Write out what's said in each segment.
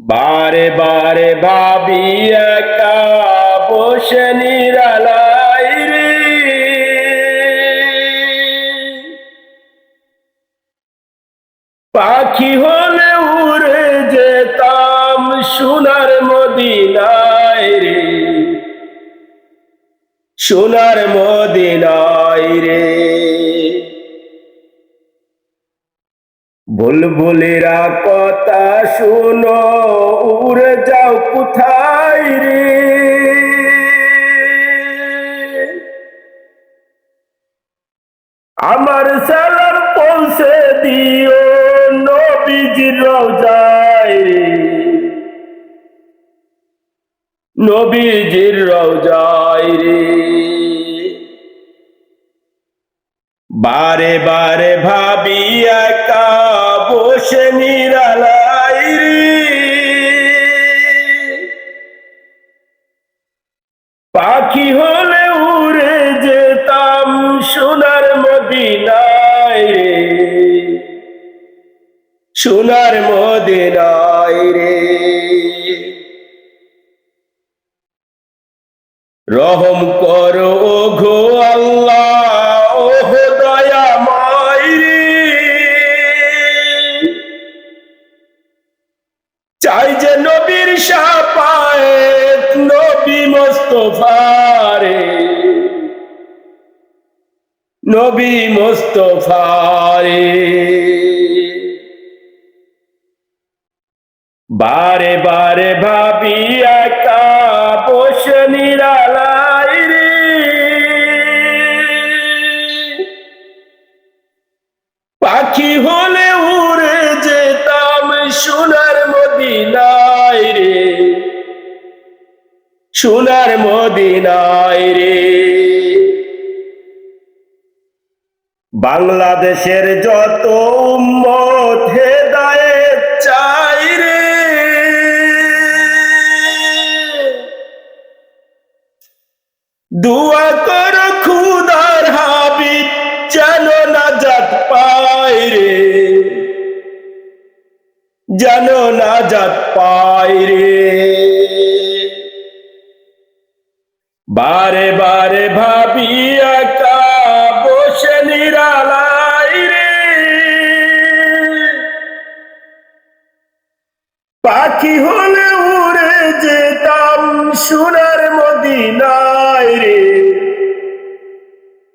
বারে বারে ভাবি একা বসে নিরালাই রে, পাখি হলে উড়ে যেতাম সোনার মদিনায় রে, সোনার মদিনায় রে। বুলবুলিরা কথা শুনো, উড়ে যাও কোথায় রে, আমার সালাম পৌঁছে দিও নবীজির রওজায় রে, নবীজির রওজায় রে। বারে বারে ভাবি একা বসে নিরালাই রে, পাখি হলে উড়ে যেতাম সোনার মদিনায় রে, সোনার মদিনায় রে। রহম করো গো আল্লাহ, ওহ দয়াময় রে, চাই যে নবীর শাফায়েত, নবী মুস্তাফা রে, নবী মুস্তাফা রে। বারে বারে ভাবি একা বসে নিরালাই রে, পাখি হলে উড়ে যেতাম সোনার মদিনায় রে, সোনার মদিনায় রে। বাংলাদেশের যত উম্মত হেদায়েত চাই রে, দুয়া করো খুদার হাবিব যেন নাজাত পায় রে, যেন নাজাত পায় রে। বারে বারে ভাবি একা বসে নিরালাই রে, পাখি হলে উড়ে যেতাম সোনার মদিনায় রে,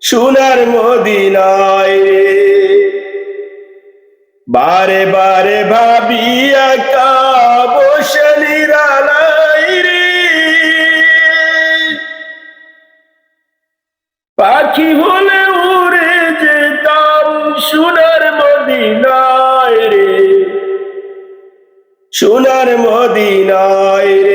সোনার মদিনায় রে। বারে বারে ভাবি একা বসে নিরালাই রে, পাখি হলে উড়ে যেতাম সোনার মদিনায় রে, সোনার মদিনায় রে।